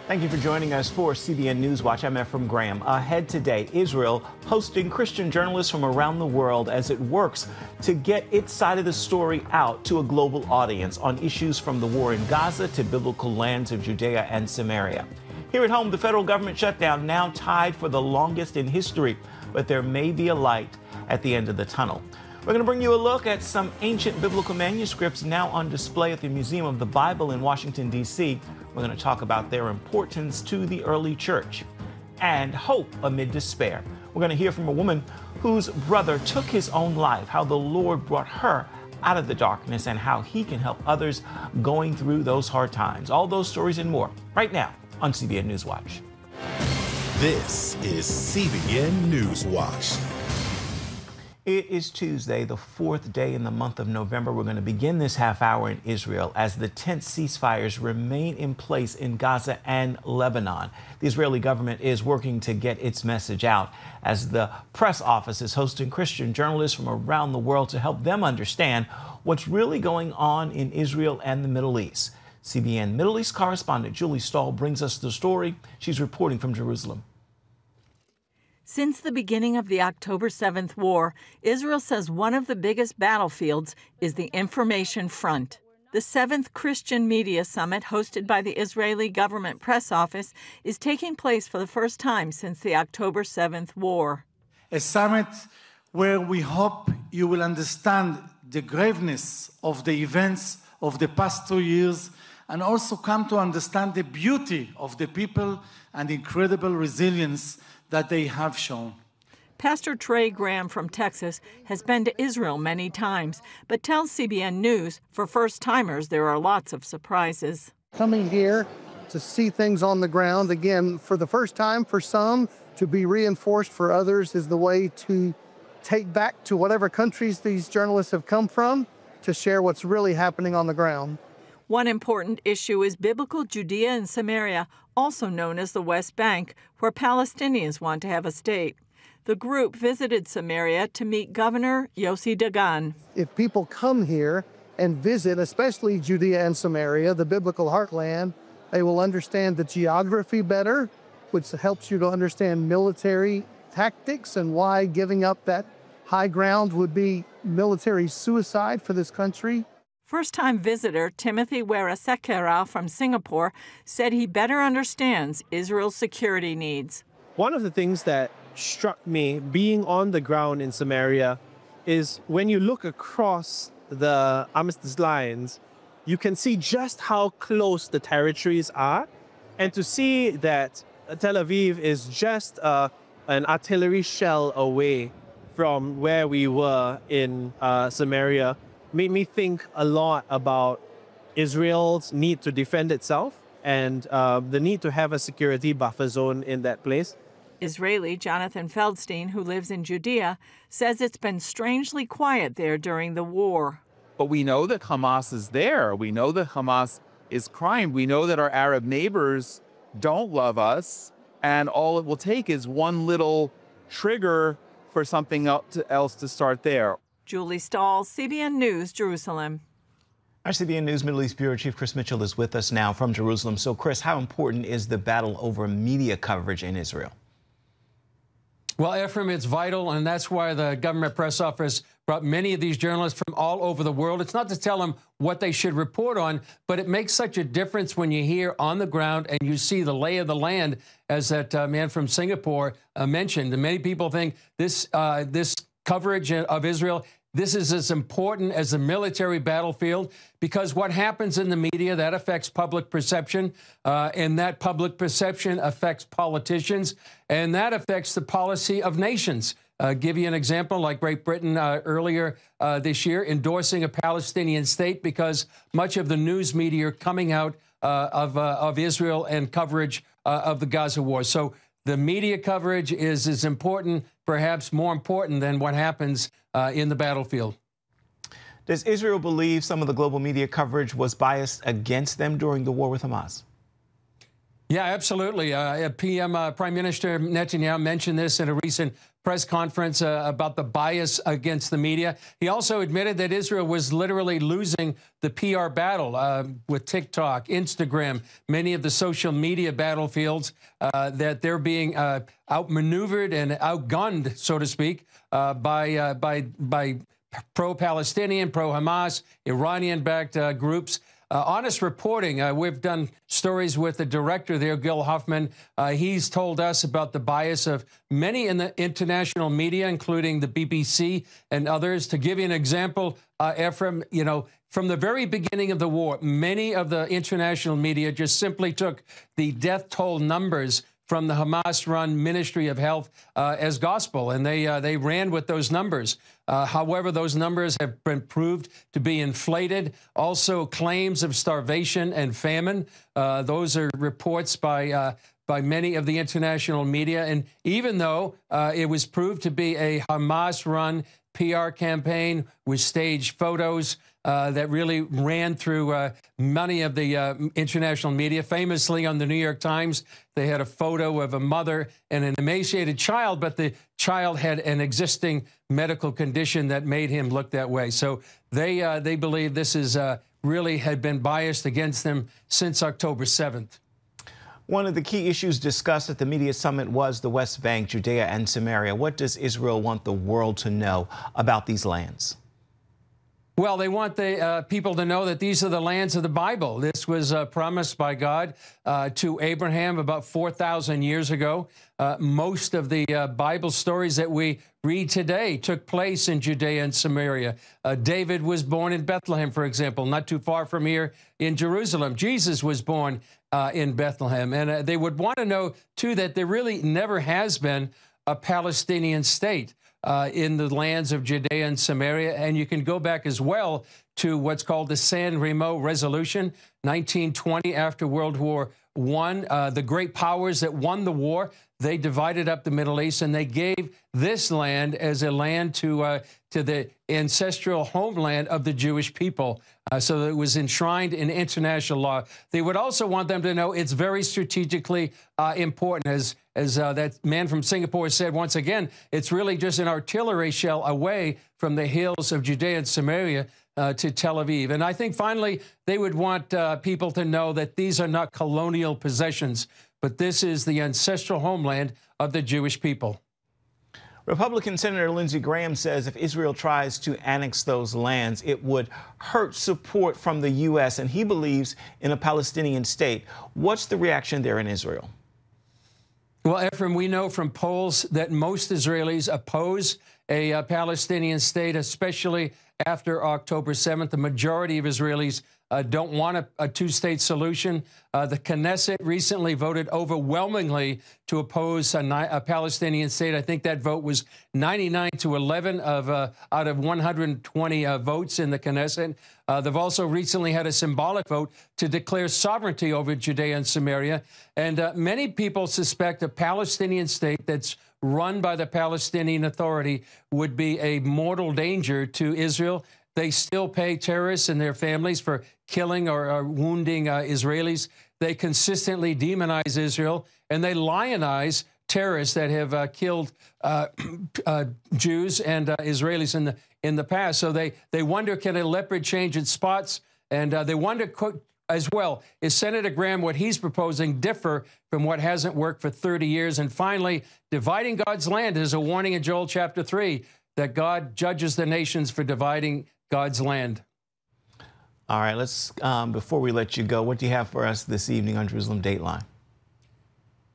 Thank you for joining us for CBN NewsWatch. I'm Ephraim Graham. Ahead today, Israel hosting Christian journalists from around the world as it works to get its side of the story out to a global audience on issues from the war in Gaza to biblical lands of Judea and Samaria. Here at home, the federal government shutdown now tied for the longest in history, but there may be a light at the end of the tunnel. We're going to bring you a look at some ancient biblical manuscripts now on display at the Museum of the Bible in Washington, D.C. We're going to talk about their importance to the early church and hope amid despair. We're going to hear from a woman whose brother took his own life, how the Lord brought her out of the darkness and how he can help others going through those hard times. All those stories and more right now on CBN NewsWatch. This is CBN NewsWatch. It is Tuesday, the fourth day in the month of November. We're going to begin this half hour in Israel as the tense ceasefires remain in place in Gaza and Lebanon. The Israeli government is working to get its message out as the press office is hosting Christian journalists from around the world to help them understand what's really going on in Israel and the Middle East. CBN Middle East correspondent Julie Stahl brings us the story. She's reporting from Jerusalem. Since the beginning of the October 7th war, Israel says one of the biggest battlefields is the information front. The 7th Christian Media Summit, hosted by the Israeli government press office, is taking place for the first time since the October 7th war. A summit where we hope you will understand the graveness of the events of the past 2 years and also come to understand the beauty of the people and incredible resilience that they have shown. Pastor Trey Graham from Texas has been to Israel many times, but tells CBN News for first-timers there are lots of surprises. Coming here to see things on the ground, again, for the first time for some, to be reinforced for others is the way to take back to whatever countries these journalists have come from to share what's really happening on the ground. One important issue is biblical Judea and Samaria, also known as the West Bank, where Palestinians want to have a state. The group visited Samaria to meet Governor Yossi Dagan. If people come here and visit, especially Judea and Samaria, the biblical heartland, they will understand the geography better, which helps you to understand military tactics and why giving up that high ground would be military suicide for this country. First-time visitor Timothy Werasekera from Singapore said he better understands Israel's security needs. One of the things that struck me being on the ground in Samaria is when you look across the armistice lines, you can see just how close the territories are. And to see that Tel Aviv is just an artillery shell away from where we were in Samaria made me think a lot about Israel's need to defend itself and the need to have a security buffer zone in that place. Israeli Jonathan Feldstein, who lives in Judea, says it's been strangely quiet there during the war. But we know that Hamas is there. We know that Hamas is crying. We know that our Arab neighbors don't love us. And all it will take is one little trigger for something else to start there. Julie Stahl, CBN News, Jerusalem. Our CBN News Middle East Bureau Chief Chris Mitchell is with us now from Jerusalem. So, Chris, how important is the battle over media coverage in Israel? Well, Ephraim, it's vital, and that's why the government press office brought many of these journalists from all over the world. It's not to tell them what they should report on, but it makes such a difference when you're here on the ground and you see the lay of the land, as that man from Singapore mentioned. And many people think this coverage of Israel, this is as important as the military battlefield, because what happens in the media, that affects public perception, and that public perception affects politicians, and that affects the policy of nations. Give you an example, like Great Britain earlier this year endorsing a Palestinian state because much of the news media are coming out of Israel and coverage of the Gaza war. So the media coverage is as important, perhaps more important than what happens in the battlefield. Does Israel believe some of the global media coverage was biased against them during the war with Hamas? Yeah, absolutely. Prime Minister Netanyahu mentioned this in a recent press conference about the bias against the media. He also admitted that Israel was literally losing the PR battle with TikTok, Instagram, many of the social media battlefields, that they're being outmaneuvered and outgunned, so to speak, by pro-Palestinian, pro-Hamas, Iranian-backed groups. Honest reporting, we've done stories with the director there, Gil Huffman. He's told us about the bias of many in the international media, including the BBC and others. To give you an example, Ephraim, you know, from the very beginning of the war, many of the international media just simply took the death toll numbers from the Hamas-run Ministry of Health as gospel, and they ran with those numbers. However, those numbers have been proved to be inflated. Also, claims of starvation and famine. Those are reports by many of the international media. And even though it was proved to be a Hamas-run PR campaign with staged photos that really ran through many of the international media. Famously on the New York Times, they had a photo of a mother and an emaciated child, but the child had an existing medical condition that made him look that way. So they believe this is really had been biased against them since October 7th. One of the key issues discussed at the media summit was the West Bank, Judea and Samaria. What does Israel want the world to know about these lands? Well, they want the people to know that these are the lands of the Bible. This was promised by God to Abraham about 4,000 years ago. Most of the Bible stories that we read today took place in Judea and Samaria. David was born in Bethlehem, for example, not too far from here in Jerusalem. Jesus was born in Bethlehem. And they would want to know, too, that there really never has been a Palestinian state in the lands of Judea and Samaria. And you can go back as well to what's called the San Remo Resolution, 1920, after World War I. The great powers that won the war, they divided up the Middle East, and they gave this land as a land to the ancestral homeland of the Jewish people. So that it was enshrined in international law. They would also want them to know it's very strategically important. As that man from Singapore said, once again, it's really just an artillery shell away from the hills of Judea and Samaria to Tel Aviv. And I think finally they would want people to know that these are not colonial possessions, but this is the ancestral homeland of the Jewish people. Republican Senator Lindsey Graham says if Israel tries to annex those lands, it would hurt support from the U.S., and he believes in a Palestinian state. What's the reaction there in Israel? Well, Ephraim, we know from polls that most Israelis oppose a Palestinian state, especially after October 7th. The majority of Israelis don't want a two-state solution. The Knesset recently voted overwhelmingly to oppose a Palestinian state. I think that vote was 99-11 out of 120 votes in the Knesset. They've also recently had a symbolic vote to declare sovereignty over Judea and Samaria. And many people suspect a Palestinian state that's run by the Palestinian Authority would be a mortal danger to Israel. They still pay terrorists and their families for killing or wounding Israelis. They consistently demonize Israel, and they lionize terrorists that have killed Jews and Israelis in the past. So they wonder, can a leopard change its spots? And they wonder as well, is Senator Graham, what he's proposing, differ from what hasn't worked for 30 years? And finally, dividing God's land is a warning in Joel chapter 3 that God judges the nations for dividing God's land. All right, let's, before we let you go, what do you have for us this evening on Jerusalem Dateline?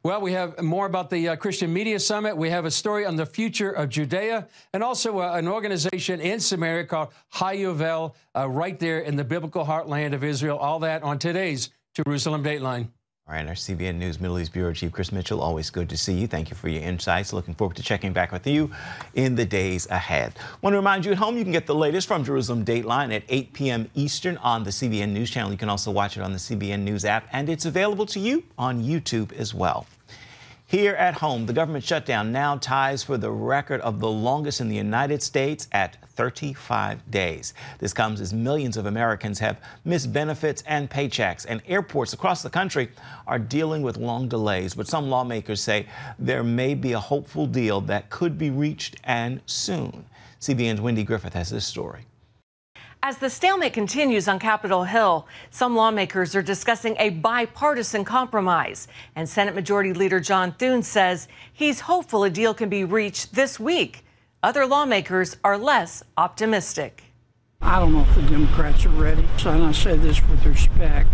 Well, we have more about the Christian Media Summit. We have a story on the future of Judea, and also an organization in Samaria called Hayuvel, right there in the biblical heartland of Israel. All that on today's Jerusalem Dateline. All right, our CBN News Middle East Bureau Chief Chris Mitchell, always good to see you. Thank you for your insights. Looking forward to checking back with you in the days ahead. Want to remind you at home, you can get the latest from Jerusalem Dateline at 8 p.m. Eastern on the CBN News channel. You can also watch it on the CBN News app, and it's available to you on YouTube as well. Here at home, the government shutdown now ties for the record of the longest in the United States at 35 days. This comes as millions of Americans have missed benefits and paychecks, and airports across the country are dealing with long delays. But some lawmakers say there may be a hopeful deal that could be reached, and soon. CBN's Wendy Griffith has this story. As the stalemate continues on Capitol Hill, some lawmakers are discussing a bipartisan compromise. And Senate Majority Leader John Thune says he's hopeful a deal can be reached this week. Other lawmakers are less optimistic. I don't know if the Democrats are ready. So, and I say this with respect,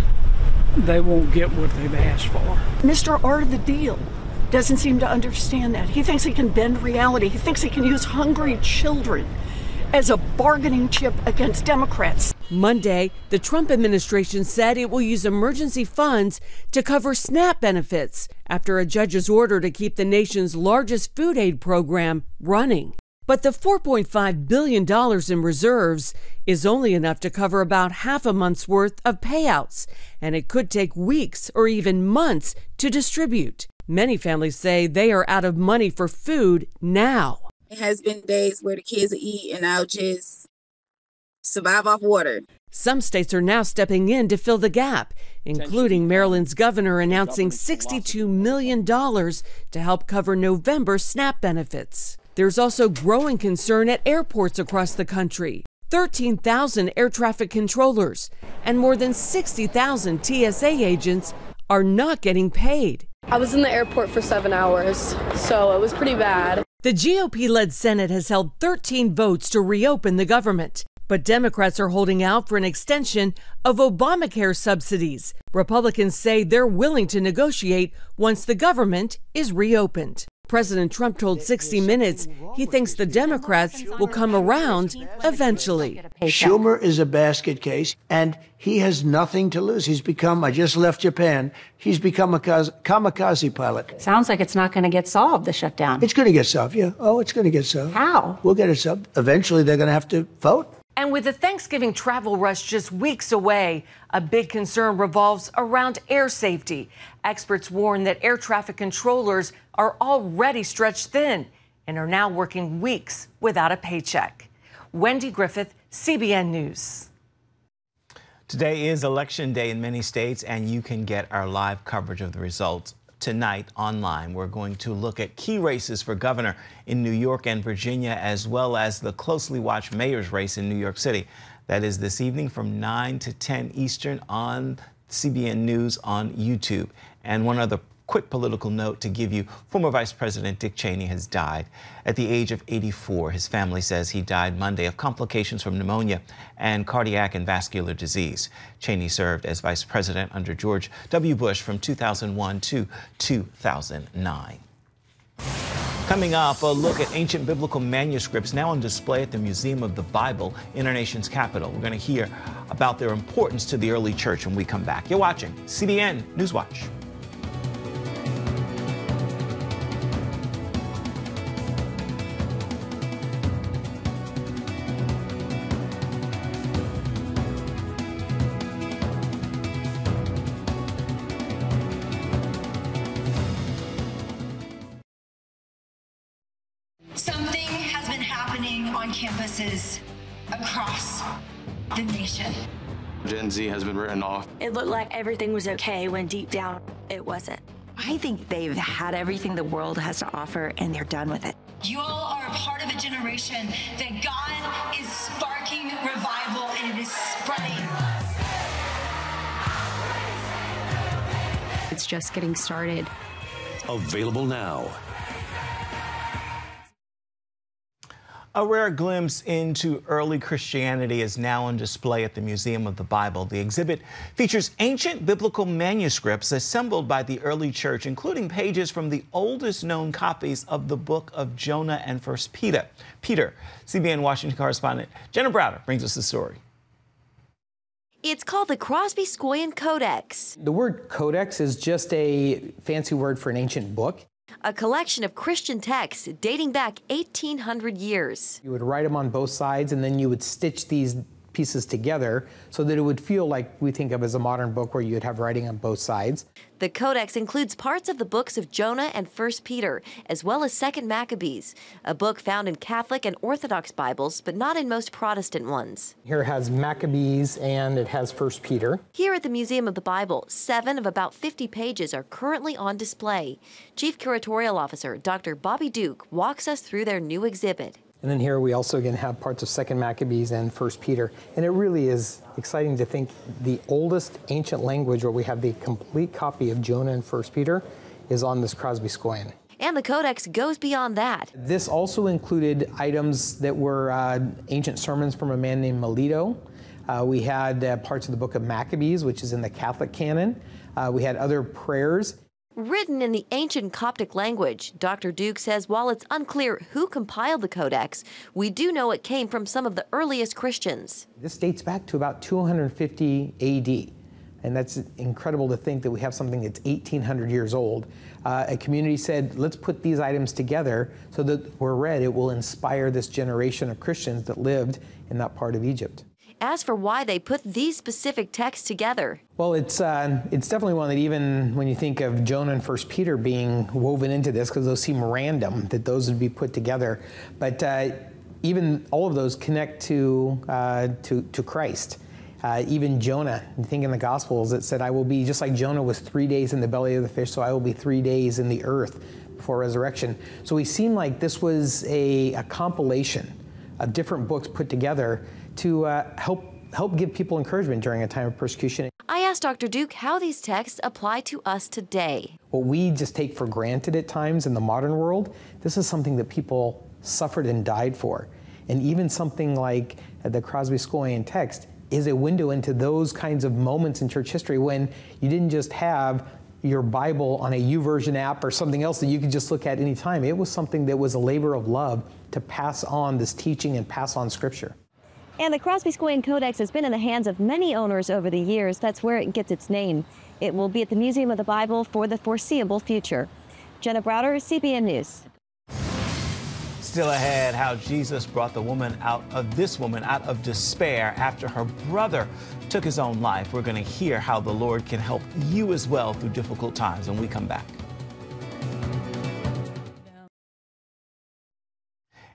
they won't get what they've asked for. Mr. Art of the deal doesn't seem to understand that. He thinks he can bend reality. He thinks he can use hungry children as a bargaining chip against Democrats. Monday, the Trump administration said it will use emergency funds to cover SNAP benefits after a judge's order to keep the nation's largest food aid program running. But the $4.5 billion in reserves is only enough to cover about half a month's worth of payouts, and it could take weeks or even months to distribute. Many families say they are out of money for food now. It has been days where the kids will eat and I'll just survive off water. Some states are now stepping in to fill the gap, including Maryland's governor announcing $62 million to help cover November SNAP benefits. There's also growing concern at airports across the country. 13,000 air traffic controllers and more than 60,000 TSA agents are not getting paid. I was in the airport for 7 hours, so it was pretty bad. The GOP-led Senate has held 13 votes to reopen the government, but Democrats are holding out for an extension of Obamacare subsidies. Republicans say they're willing to negotiate once the government is reopened. President Trump told 60 Minutes he thinks the Democrats will come around eventually. Schumer is a basket case, and he has nothing to lose. He's become, I just left Japan, he's become a kamikaze pilot. Sounds like it's not going to get solved, the shutdown. It's going to get solved, yeah. Oh, it's going to get solved. How? We'll get it solved. Eventually, they're going to have to vote. And with the Thanksgiving travel rush just weeks away, a big concern revolves around air safety. Experts warn that air traffic controllers are already stretched thin and are now working weeks without a paycheck. Wendy Griffith, CBN News. Today is Election Day in many states, and you can get our live coverage of the results tonight online. We're going to look at key races for governor in New York and Virginia, as well as the closely watched mayor's race in New York City. That is this evening from 9 to 10 Eastern on CBN News on YouTube. And one other quick political note to give you: former Vice-President Dick Cheney has died at the age of 84. His family says he died Monday of complications from pneumonia and cardiac and vascular disease. Cheney served as vice president under George W. Bush from 2001 to 2009. Coming up, a look at ancient biblical manuscripts now on display at the Museum of the Bible in our nation's capital. We're going to hear about their importance to the early church when we come back. You're watching CBN NewsWatch. Something has been happening on campuses across the nation. Gen Z has been written off. It looked like everything was okay when deep down it wasn't. I think they've had everything the world has to offer and they're done with it. You all are a part of a generation that God is sparking revival and it is spreading. It's just getting started. Available now. A rare glimpse into early Christianity is now on display at the Museum of the Bible. The exhibit features ancient biblical manuscripts assembled by the early church, including pages from the oldest known copies of the book of Jonah and 1 Peter. CBN Washington correspondent Jenna Browder brings us the story. It's called the Crosby-Scoian Codex. The word codex is just a fancy word for an ancient book. A collection of Christian texts dating back 1,800 years. You would write them on both sides, and then you would stitch these pieces together so that it would feel like we think of as a modern book where you'd have writing on both sides. The Codex includes parts of the books of Jonah and 1 Peter, as well as 2 Maccabees, a book found in Catholic and Orthodox Bibles, but not in most Protestant ones. Here it has Maccabees and it has 1 Peter. Here at the Museum of the Bible, 7 of about 50 pages are currently on display. Chief Curatorial Officer Dr. Bobby Duke walks us through their new exhibit. And then here we also again have parts of 2 Maccabees and 1 Peter. And it really is exciting to think the oldest ancient language where we have the complete copy of Jonah and 1 Peter is on this Crosby Scoian. And the Codex goes beyond that. This also included items that were ancient sermons from a man named Melito. We had parts of the book of Maccabees, which is in the Catholic canon. We had other prayers. Written in the ancient Coptic language, Dr. Duke says while it's unclear who compiled the Codex, we do know it came from some of the earliest Christians. This dates back to about 250 AD. And that's incredible to think that we have something that's 1,800 years old. A community said, let's put these items together so that we're read, it will inspire this generation of Christians that lived in that part of Egypt. As for why they put these specific texts together. Well, it's definitely one that even when you think of Jonah and 1 Peter being woven into this, because those seem random, that those would be put together. But even all of those connect to Christ. Even Jonah, you think in the Gospels, it said, I will be, just like Jonah was 3 days in the belly of the fish, so I will be 3 days in the earth before resurrection. So we seem like this was a compilation of different books put together to help give people encouragement during a time of persecution. I asked Dr. Duke how these texts apply to us today. What we just take for granted at times in the modern world, this is something that people suffered and died for. And even something like the Crosby Scoian text is a window into those kinds of moments in church history when you didn't just have your Bible on a YouVersion app or something else that you could just look at any time. It was something that was a labor of love to pass on this teaching and pass on Scripture. And the Crosby Scoian Codex has been in the hands of many owners over the years. That's where it gets its name. It will be at the Museum of the Bible for the foreseeable future. Jenna Browder, CBN News. Still ahead, how Jesus brought this woman out of despair after her brother took his own life. We're going to hear how the Lord can help you as well through difficult times when we come back.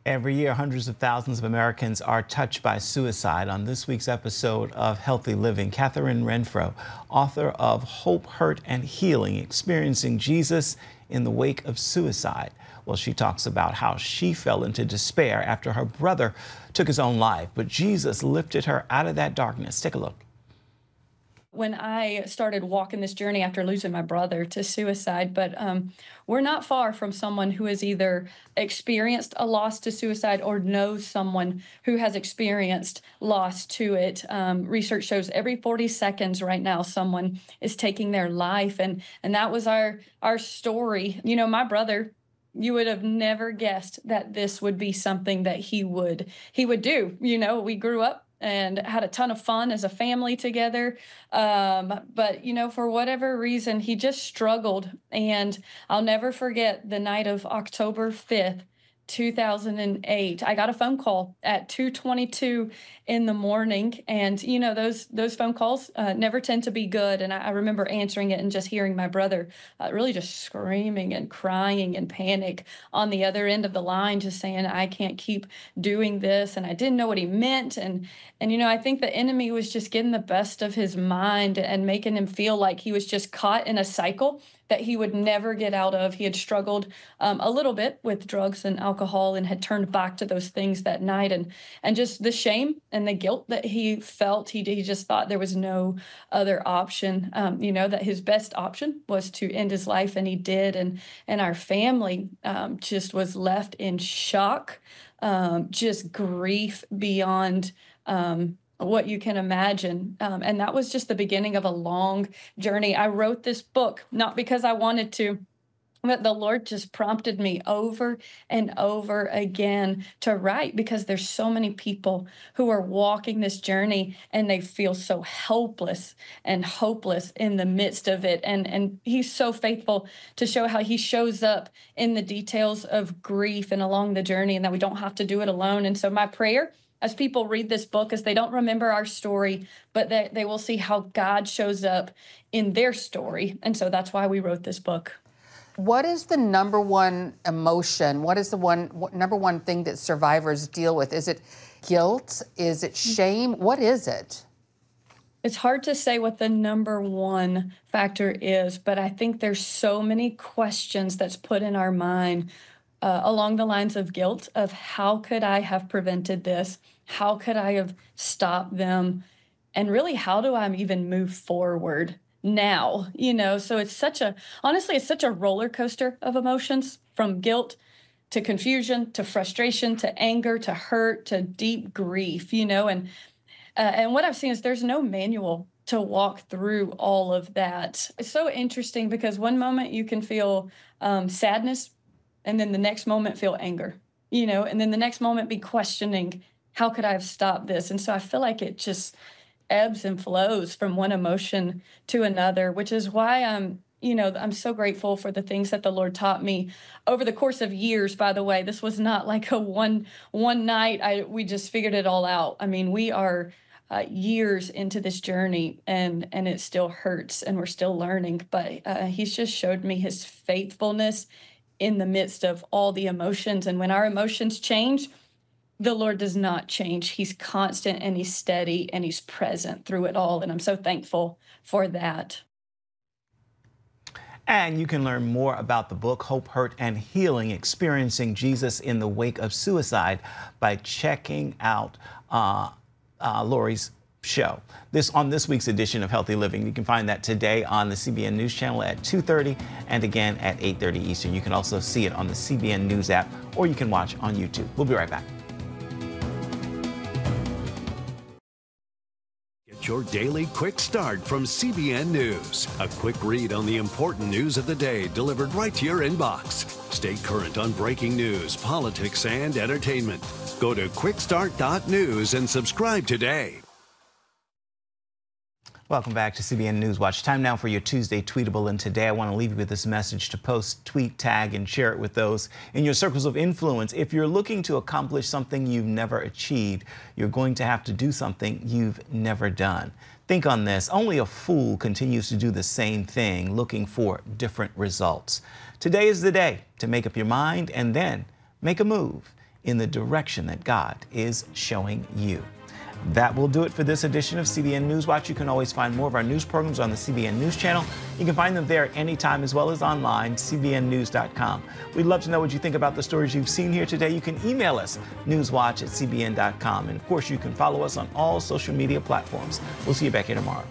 Every year, hundreds of thousands of Americans are touched by suicide. On this week's episode of Healthy Living, Catherine Renfro, author of Hope, Hurt, and Healing, Experiencing Jesus in the Wake of Suicide. Well, she talks about how she fell into despair after her brother took his own life, but Jesus lifted her out of that darkness. Take a look. When I started walking this journey after losing my brother to suicide, but we're not far from someone who has either experienced a loss to suicide or knows someone who has experienced loss to it. Research shows every 40 seconds right now someone is taking their life, and that was our story. You know, my brother, you would have never guessed that this would be something that he would do. You know, we grew up and had a ton of fun as a family together. But, you know, for whatever reason, he just struggled. And I'll never forget the night of October 5th, 2008. I got a phone call at 2:22 in the morning, and you know those phone calls never tend to be good. And I remember answering it and just hearing my brother really just screaming and crying in panic on the other end of the line, just saying, "I can't keep doing this," and I didn't know what he meant. And you know, I think the enemy was just getting the best of his mind and making him feel like he was just caught in a cycle that he would never get out of. He had struggled a little bit with drugs and alcohol and had turned back to those things that night. And just the shame and the guilt that he felt, he just thought there was no other option, you know, that his best option was to end his life, and he did. And our family just was left in shock, just grief beyond what you can imagine. And that was just the beginning of a long journey. I wrote this book, not because I wanted to, but the Lord just prompted me over and over again to write, because there's so many people who are walking this journey and they feel so helpless and hopeless in the midst of it. And he's so faithful to show how he shows up in the details of grief and along the journey, and that we don't have to do it alone. And so my prayer as people read this book, as they don't remember our story, but they will see how God shows up in their story. And so that's why we wrote this book. What is the number one emotion? What is the number one thing that survivors deal with? Is it guilt? Is it shame? What is it? It's hard to say what the number one factor is, but I think there's so many questions that's put in our mind along the lines of guilt, of how could I have prevented this? How could I have stopped them? And really, how do I even move forward now? So it's honestly, it's such a roller coaster of emotions, from guilt to confusion, to frustration, to anger, to hurt, to deep grief, and what I've seen is there's no manual to walk through all of that. It's so interesting because one moment you can feel sadness, and then the next moment feel anger, and then the next moment be questioning, how could I have stopped this? And so I feel like it just ebbs and flows from one emotion to another, which is why I'm so grateful for the things that the Lord taught me over the course of years. By the way, this was not like a one night, we just figured it all out. I mean, we are years into this journey, and it still hurts, and we're still learning. But he's just showed me his faithfulness in the midst of all the emotions. And when our emotions change, the Lord does not change. He's constant, and he's steady, and he's present through it all. And I'm so thankful for that. And you can learn more about the book, Hope, Hurt, and Healing, Experiencing Jesus in the Wake of Suicide, by checking out Lori's show. On this week's edition of Healthy Living. You can find that today on the CBN News Channel at 2:30 and again at 8:30 Eastern. You can also see it on the CBN News app, or you can watch on YouTube. We'll be right back. Get your daily quick start from CBN News. A quick read on the important news of the day delivered right to your inbox. Stay current on breaking news, politics, and entertainment. Go to quickstart.news and subscribe today. Welcome back to CBN NewsWatch. Time now for your Tuesday Tweetable. And today I want to leave you with this message to post, tweet, tag, and share it with those in your circles of influence. If you're looking to accomplish something you've never achieved, you're going to have to do something you've never done. Think on this. Only a fool continues to do the same thing, looking for different results. Today is the day to make up your mind and then make a move in the direction that God is showing you. That will do it for this edition of CBN NewsWatch. You can always find more of our news programs on the CBN News Channel. You can find them there anytime, as well as online, cbnnews.com. We'd love to know what you think about the stories you've seen here today. You can email us, newswatch@cbn.com. And of course, you can follow us on all social media platforms. We'll see you back here tomorrow.